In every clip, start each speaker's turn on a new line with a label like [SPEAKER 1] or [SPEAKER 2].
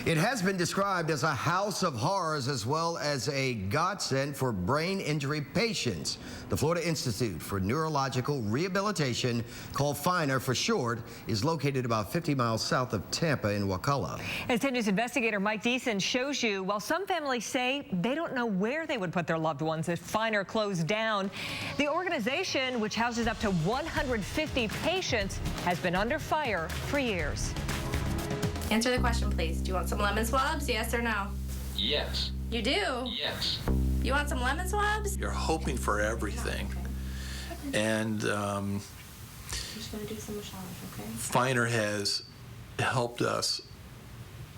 [SPEAKER 1] It has been described as a house of horrors as well as a godsend for brain injury patients. The Florida Institute for Neurological Rehabilitation, called FINR for short, is located about 50 miles south of Tampa in Wakulla.
[SPEAKER 2] As 10 News investigator Mike Deason shows you, while some families say they don't know where they would put their loved ones if FINR closed down, the organization, which houses up to 150 patients, has been under fire for years.
[SPEAKER 3] Answer the question, please. Do you want some lemon swabs? Yes or no?
[SPEAKER 4] Yes.
[SPEAKER 3] You do?
[SPEAKER 4] Yes.
[SPEAKER 3] You want some lemon swabs?
[SPEAKER 5] You're hoping for everything. And
[SPEAKER 3] Just gonna do some massage, okay?
[SPEAKER 5] FINR has helped us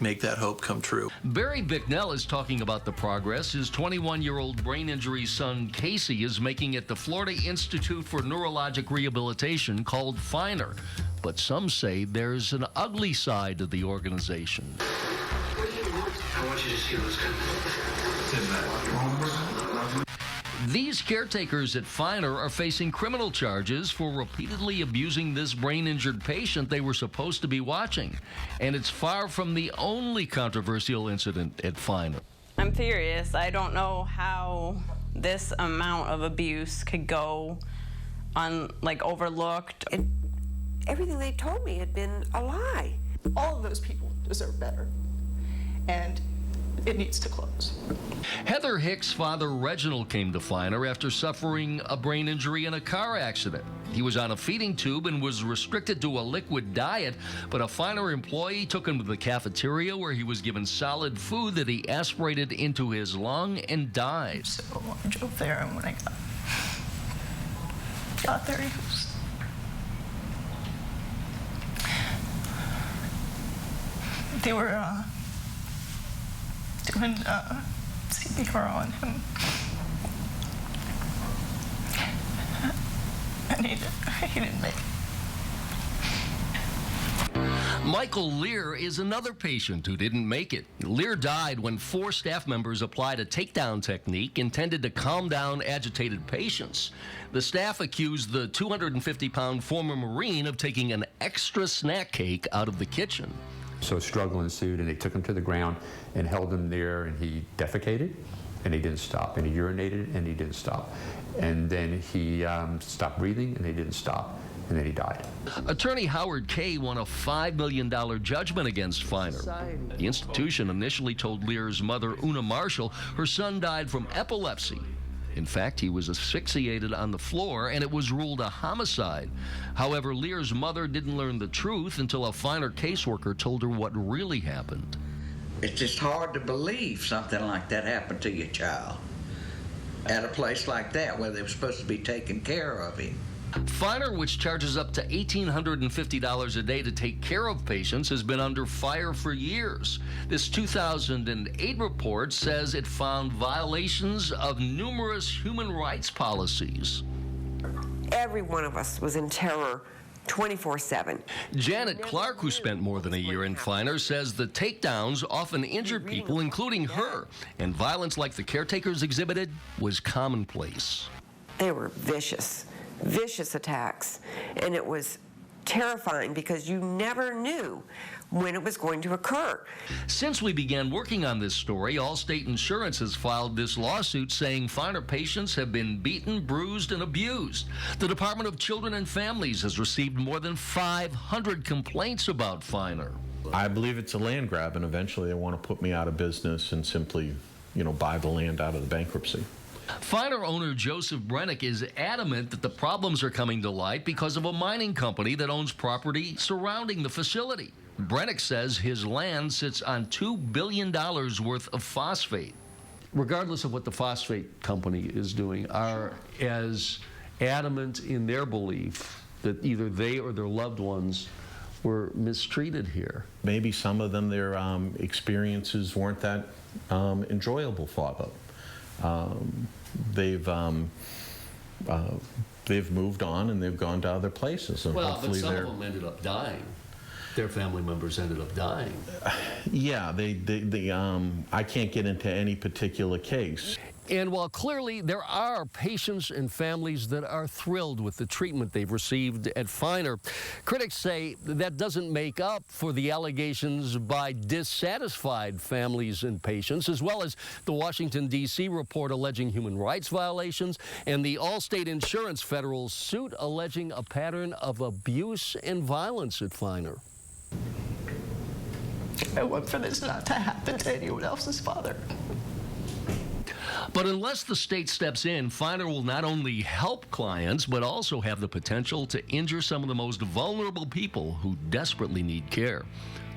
[SPEAKER 5] make that hope come true.
[SPEAKER 6] Barry Bicknell is talking about the progress his 21-year-old brain injury son Casey is making at the Florida Institute for Neurologic Rehabilitation, called FINR. But some say there's an ugly side to the organization.
[SPEAKER 4] I want you to see what's coming.
[SPEAKER 6] These caretakers at FINR are facing criminal charges for repeatedly abusing this brain-injured patient they were supposed to be watching. And it's far from the only controversial incident at FINR.
[SPEAKER 7] I'm furious. I don't know how this amount of abuse could go overlooked.
[SPEAKER 8] Everything they told me had been a lie.
[SPEAKER 9] All of those people deserve better, and it needs to close.
[SPEAKER 6] Heather Hicks' father Reginald came to FINR after suffering a brain injury in a car accident. He was on a feeding tube and was restricted to a liquid diet, but a FINR employee took him to the cafeteria where he was given solid food that he aspirated into his lung and died.
[SPEAKER 9] So I drove there, and when I got there, he was they were doing CPR on him, and he didn't make it.
[SPEAKER 6] Michael Lear is another patient who didn't make it. Lear died when 4 staff members applied a takedown technique intended to calm down agitated patients. The staff accused the 250-pound former Marine of taking an extra snack cake out of the kitchen.
[SPEAKER 10] So a struggle ensued, and they took him to the ground and held him there, and he defecated, and he didn't stop, and he urinated, and he didn't stop. And then he stopped breathing, and he didn't stop, and then he died.
[SPEAKER 6] Attorney Howard Kay won a $5 million judgment against FINR. The institution initially told Lear's mother, Una Marshall, her son died from epilepsy. In fact, he was asphyxiated on the floor, and it was ruled a homicide. However, Lear's mother didn't learn the truth until a FINR caseworker told her what really happened.
[SPEAKER 11] It's just hard to believe something like that happened to your child at a place like that where they were supposed to be taking care of him.
[SPEAKER 6] FINR, which charges up to $1,850 a day to take care of patients, has been under fire for years. This 2008 report says it found violations of numerous human rights policies.
[SPEAKER 8] Every one of us was in terror 24/7.
[SPEAKER 6] Janet Clark, who spent more than a year in FINR, says the takedowns often injured people, including her, and violence like the caretakers exhibited was commonplace.
[SPEAKER 8] They were vicious attacks, and it was terrifying because you never knew when it was going to occur.
[SPEAKER 6] Since we began working on this story, Allstate Insurance has filed this lawsuit saying FINR patients have been beaten, bruised, and abused. The Department of Children and Families has received more than 500 complaints about FINR.
[SPEAKER 12] I believe it's a land grab, and eventually they want to put me out of business and simply, buy the land out of the bankruptcy.
[SPEAKER 6] FINR owner Joseph Brennick is adamant that the problems are coming to light because of a mining company that owns property surrounding the facility. Brennick says his land sits on $2 billion worth of phosphate. Regardless of what the phosphate company is doing, are as adamant in their belief that either they or their loved ones were mistreated here.
[SPEAKER 12] Maybe some of them, their experiences weren't that enjoyable for them. They've moved on and they've gone to other places, and
[SPEAKER 6] well,
[SPEAKER 12] hopefully
[SPEAKER 6] but some of them ended up dying. Their family members ended up dying.
[SPEAKER 12] Yeah, I can't get into any particular case.
[SPEAKER 13] And while clearly there are patients and families that are thrilled with the treatment they've received at FINR, critics say that doesn't make up for the allegations by dissatisfied families and patients, as well as the Washington, D.C. report alleging human rights violations and the Allstate Insurance federal suit alleging a pattern of abuse and violence at FINR.
[SPEAKER 9] I want for this not to happen to anyone else's father.
[SPEAKER 6] But unless the state steps in, FINR will not only help clients, but also have the potential to injure some of the most vulnerable people who desperately need care.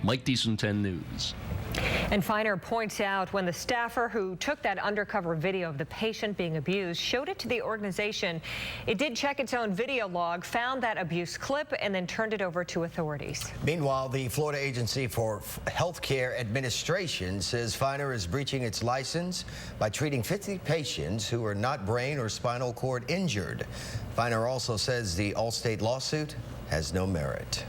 [SPEAKER 6] Mike Deason, 10 News.
[SPEAKER 2] And FINR points out when the staffer who took that undercover video of the patient being abused showed it to the organization, it did check its own video log, found that abuse clip, and then turned it over to authorities.
[SPEAKER 1] Meanwhile, the Florida Agency for Healthcare Administration says FINR is breaching its license by treating 50 patients who are not brain or spinal cord injured. FINR also says the Allstate lawsuit has no merit.